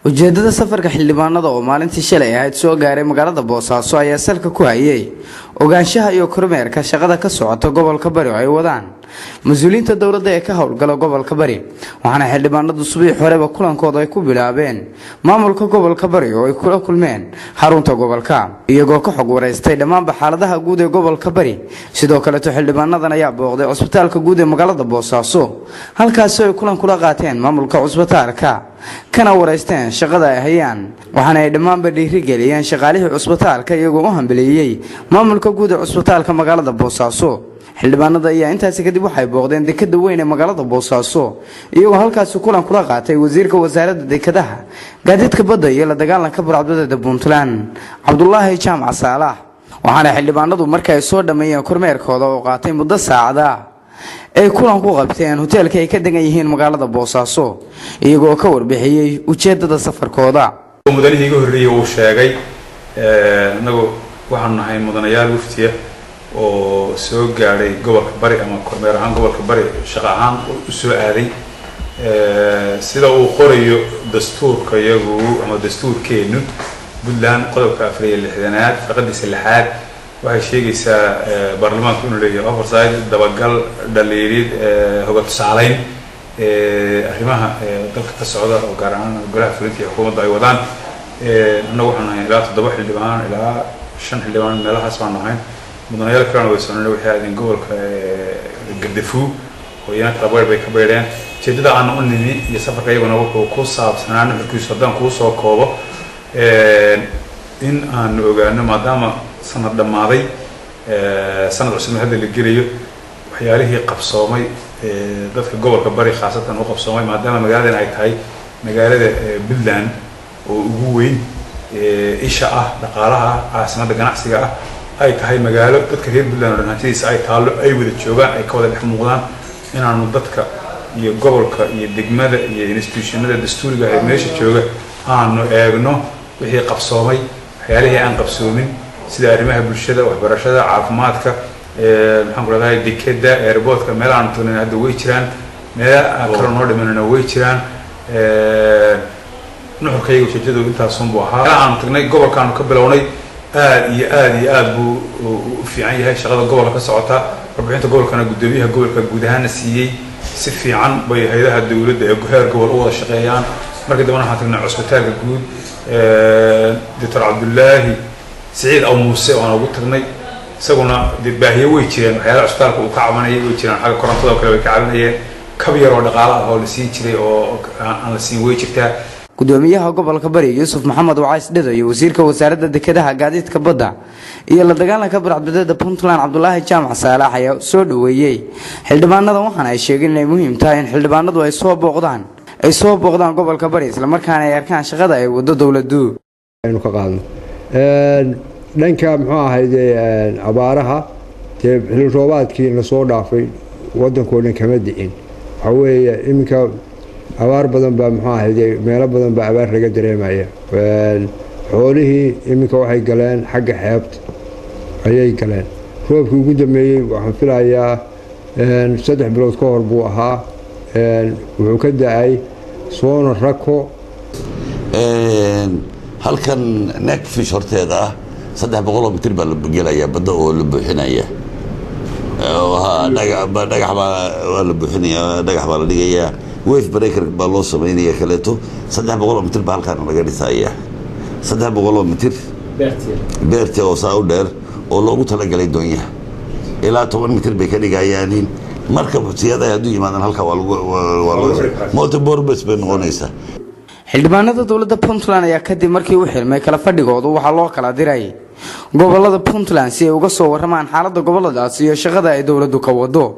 ujeedada safarka xildhibaanada oo maalintii shalay ahayd soo gaaray magaalada Boosaaso ayaa salka ku hayay ogaanshaha iyo kormeerka shaqada ka socota gobolka Bari oo ay wadaan mas'uuliyiinta dawladda ee ka howlgala gobolka Bari waxaana xildhibaanadu subax horeba kulankooda ay ku bilaabeen maamulka gobolka Bari oo ay kula kulmeen xarunta gobolka iyagoo ka xog wareystay dhammaan xaaladaha guud ee gobolka Bari sidoo kale xildhibaanadan ayaa booqday cusbitaalka guud ee magaalada Boosaaso halkaas oo ay kulan kula qaateen maamulka cusbitaalka kana wareysteen shaqada ay hayaan waxaana ay dhammaan dhiiri geliyeen shaqaalihii cusbitaalka iyagoo u hambaliyay maamulka guud ee cusbitaalka magaalada Boosaaso xildhibaanada ayaa intaas kadib waxay booqdeen dekedda weyn ee magaalada Boosaaso iyagoo halkaas kulan kula qaatay wasiirka wasaaradda dekedaha gaadiidka badda iyo la dagaalanka burcadbadeeda Puntland Cabdullaahi Jaamac Saalax waxaana xildhibaanadu markay ay soo dhameeyeen kormeerkooda oo qaatay muddo saacada ay kulan ku qabteen hoteelka ay ka degan yihiin magaalada Boosaaso iyagoo ka warbixiyay ujeedada safarkooda mudanihiga horreeyay uu sheegay anagu waxaan nahay mudanayaal waftiya oo soo gaaray gobolka Bari ama kormeer ahaan gobolka Bari shaqo ahaan u soo aaday sida uu qorayo dastuurka iyagu ama dastuurkeenu Puntland qodobka 64aad faqadiisa 6aad waxay sheegaysaa baarlamaanku inuu leeyahay oversight dabagal dhaliilid hoga tusaaleyn arrimaha dalka ka socda oo gaar ahaan golaha fulinta iyo xukuumadda ay wadaan anagu waxaan nahay ilaa 7 xildhibaan ilaa 5 xildhibaan meelahaas baan nahay mudanayaal kalena way soo noqday waxay aadeen gobolka Gadefu oo iyana qabayl bay ka beereen jeedada aan u nimi iyo safarka iyaguna wuxuu ku saabsanaa markii haddaan ku soo koobo in aan ogaano maadaama sanad dhamaaday sanad cusub hadda la gelayo waxyaalihii qabsoomay dadka gobolka Bari khaasatan oo qabsoomay maadaama magaaladan ay tahay magaalada Puntland oo ugu weyn isha ah dhaqaalaha caasimada ganacsiga ah ay tahay magaalo dadka reer Puntland oo hantidiisa ay taalo ay wada joogaan ay ka wada dhex muuqdaan inaanu dadka iyo gobolka iyo degmada iyo institutionada dastuuriga ee meesha jooga aanu eegno wixii qabsoomay waxyaalihii aan qabsoomin sida arrimaha bulshada waxbarashada caafimaadka maxaan ku raadayay dekedda airportka meel aan tuurin hadda way jiraan meel kale noo dhimanayna way jiraan nuxurkayga ujeedadu intaas un buu ahaa aan tagnay gobolkaanu ka bilownay aad buu u fiican yahay shaqada gobolka ka socota warbixinta gobolkana gudoomiyaha gobolka guud ahaan siiyay si fiican bay hay'adaha dawladda ee heer gobol u wada shaqeeyaan markii dambana waxaan tagnay cusbitaalka guud Dr. Cabdullaahi Saciid aw Muuse oo aan ugu tagnay isaguna baahiyo way jireen waxyaalaha cusbitaalka uu ka cabanayay way jireen xagga korontada kale way ka cabanayeen kab yar oo dhaqaalaha oo la siin jiray oo aan la siin way jirtaa gudoomiyaha gobolka Bari Yuusuf Maxamed Wacays Dhido iyo wasiirka wasaaradda dekedaha gaadiidka badda iyo la dagaalanka burcadbadeeda Puntland Cabdullaahi Jaamac Saalax ayaa soo dhaweeyay xildhibaanada waxaana ay sheegeen inay muhiim tahay in xildhibaanadu ay soo booqdaan gobolka Bari isla markaana ay arkaan shaqada ay wado dawladdu aynu ka qaadno dhanka muxuu ahayd abaaraha xilli roobaadkii la soo dhaafay wadankoodan kama dicin waxa weeye iminka abaar badan baa muxuu ahayd meelo badan baa abaar laga dareemaya xoolihii iminka waxay galeen xagga xeebta ayay galeen roobkii ugu dambeeyey waxaan filayaa 3 bilood ka hor buu ahaa wuxuu ka da'ay soona rako halkan neck fish horteeda ah 300 mitir baa la gelaya badda oo la buuxinaya dhagax baa la buuxinaya dhagax baa la dhigaya wave breaker baa loo sameynaya kaleeto 300 mitir baa halkan laga dhisaya 300 mitir beertii oo saa u dheer oo loogu talagalay doonyaha ilaa 10 mitir bay ka dhigayaan marka buuxiyada ay haduu yimaadaan halka waa multi-purpose bay noqonaysaa xildhibaanada dawladda Puntland ayaa kadib markii uu xirmay kala fadhigoodu waxa loo kala diray gobolada Puntland si ay uga soo waramaan xaaladda goboladaas iyo shaqada ay dawladdu ka wado